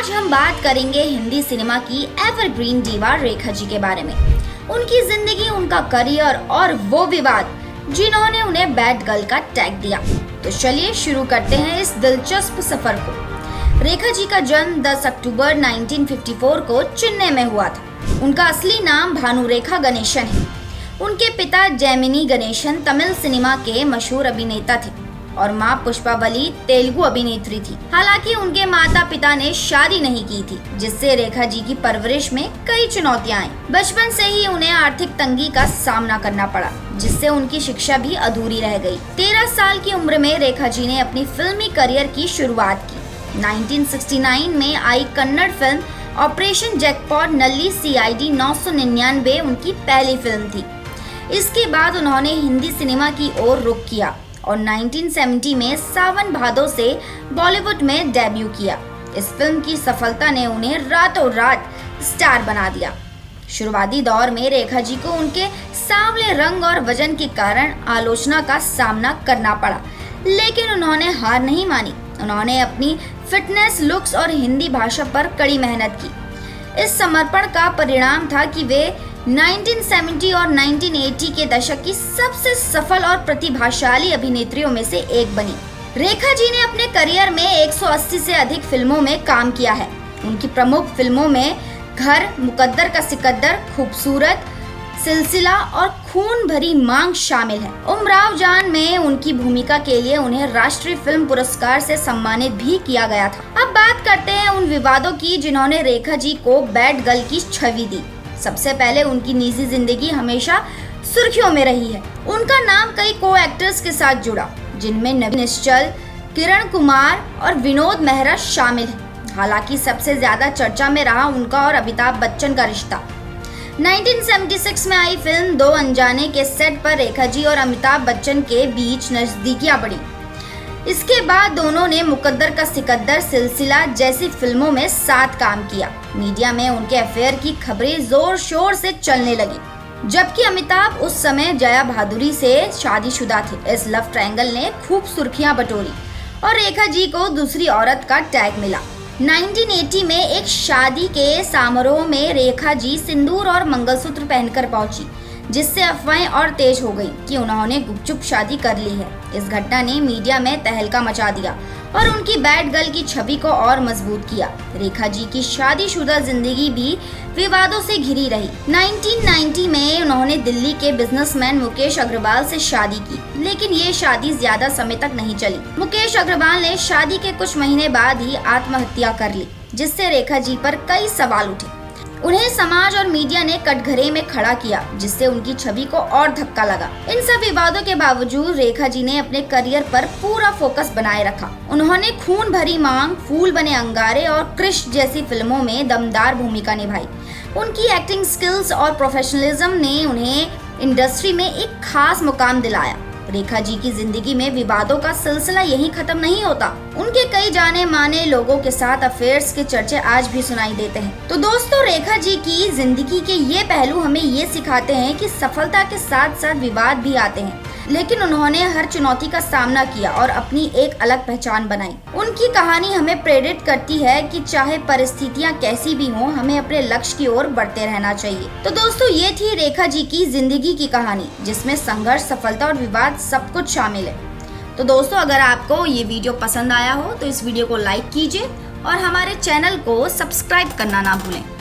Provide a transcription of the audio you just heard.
आज हम बात करेंगे हिंदी सिनेमा की एवरग्रीन दीवा रेखा जी के बारे में, उनकी जिंदगी, उनका करियर और वो विवाद जिन्होंने उन्हें बैड गर्ल का टैग दिया। तो चलिए शुरू करते हैं इस दिलचस्प सफर को। रेखा जी का जन्म 10 अक्टूबर 1954 को चेन्नई में हुआ था। उनका असली नाम भानुरेखा गणेशन है। उनके पिता जैमिनी गणेशन तमिल सिनेमा के मशहूर अभिनेता थे और मां पुष्पावली तेलुगु अभिनेत्री थी। हालांकि उनके माता पिता ने शादी नहीं की थी, जिससे रेखा जी की परवरिश में कई चुनौतियां आई। बचपन से ही उन्हें आर्थिक तंगी का सामना करना पड़ा, जिससे उनकी शिक्षा भी अधूरी रह गई। 13 साल की उम्र में रेखा जी ने अपनी फिल्मी करियर की शुरुआत की। 1969 में आई Kannada film operation jackpot Nalli CID 999 उनकी पहली फिल्म थी। इसके बाद उन्होंने हिंदी सिनेमा की ओर रुख किया और 1970 में सावन भादो से बॉलीवुड में डेब्यू किया। इस फिल्म की सफलता ने उन्हें रातों रात स्टार बना दिया। शुरुआती दौर में रेखा जी को उनके सांवले रंग और वजन के कारण आलोचना का सामना करना पड़ा, लेकिन उन्होंने हार नहीं मानी। उन्होंने अपनी फिटनेस, लुक्स और हिंदी भाषा पर कड़ी मेहनत की। इस समर्पण का परिणाम था कि वे 1970 और 1980 के दशक की सबसे सफल और प्रतिभाशाली अभिनेत्रियों में से एक बनी। रेखा जी ने अपने करियर में 180 से अधिक फिल्मों में काम किया है। उनकी प्रमुख फिल्मों में घर, मुकद्दर का सिकंदर, खूबसूरत, सिलसिला और खून भरी मांग शामिल है। उमराव जान में उनकी भूमिका के लिए उन्हें राष्ट्रीय फिल्म पुरस्कार से सम्मानित भी किया गया था। अब बात करते हैं उन विवादों की जिन्होंने रेखा जी को बैड गर्ल की छवि दी। सबसे पहले उनकी निजी जिंदगी हमेशा सुर्खियों में रही है। उनका नाम कई को एक्टर्स के साथ जुड़ा, जिनमें नवीन निश्चल, किरण कुमार और विनोद मेहरा शामिल हैं। हालांकि सबसे ज्यादा चर्चा में रहा उनका और अमिताभ बच्चन का रिश्ता। 1976 में आई फिल्म दो अनजाने के सेट पर रेखा जी और अमिताभ बच्चन के बीच नजदीकियां बढ़ी। इसके बाद दोनों ने मुकद्दर का सिकंदर, सिलसिला जैसी फिल्मों में साथ काम किया। मीडिया में उनके अफेयर की खबरें जोर शोर से चलने लगी, जबकि अमिताभ उस समय जया भादुरी से शादीशुदा थे। इस लव ट्रायंगल ने खूब सुर्खियां बटोरी और रेखा जी को दूसरी औरत का टैग मिला। 1980 में एक शादी के समारोह में रेखा जी सिंदूर और मंगलसूत्र पहनकर पहुंची, जिससे अफवाहें और तेज हो गई कि उन्होंने गुपचुप शादी कर ली है। इस घटना ने मीडिया में तहलका मचा दिया और उनकी बैड गर्ल की छवि को और मजबूत किया। रेखा जी की शादीशुदा जिंदगी भी विवादों से घिरी रही। 1990 में उन्होंने दिल्ली के बिजनेसमैन मुकेश अग्रवाल से शादी की, लेकिन ये शादी ज्यादा समय तक नहीं चली। मुकेश अग्रवाल ने शादी के कुछ महीने बाद ही आत्महत्या कर ली, जिससे रेखा जी पर कई सवाल उठे। उन्हें समाज और मीडिया ने कटघरे में खड़ा किया, जिससे उनकी छवि को और धक्का लगा। इन सब विवादों के बावजूद रेखा जी ने अपने करियर पर पूरा फोकस बनाए रखा। उन्होंने खून भरी मांग, फूल बने अंगारे और क्रिश जैसी फिल्मों में दमदार भूमिका निभाई। उनकी एक्टिंग स्किल्स और प्रोफेशनलिज्म ने उन्हें इंडस्ट्री में एक खास मुकाम दिलाया। रेखा जी की जिंदगी में विवादों का सिलसिला यहीं खत्म नहीं होता। उनके कई जाने माने लोगों के साथ अफेयर्स के चर्चे आज भी सुनाई देते हैं। तो दोस्तों, रेखा जी की जिंदगी के ये पहलू हमें ये सिखाते हैं कि सफलता के साथ साथ विवाद भी आते हैं, लेकिन उन्होंने हर चुनौती का सामना किया और अपनी एक अलग पहचान बनाई। उनकी कहानी हमें प्रेरित करती है कि चाहे परिस्थितियां कैसी भी हों, हमें अपने लक्ष्य की ओर बढ़ते रहना चाहिए। तो दोस्तों, ये थी रेखा जी की जिंदगी की कहानी, जिसमें संघर्ष, सफलता और विवाद सब कुछ शामिल है। तो दोस्तों, अगर आपको ये वीडियो पसंद आया हो तो इस वीडियो को लाइक कीजिए और हमारे चैनल को सब्सक्राइब करना ना भूलें।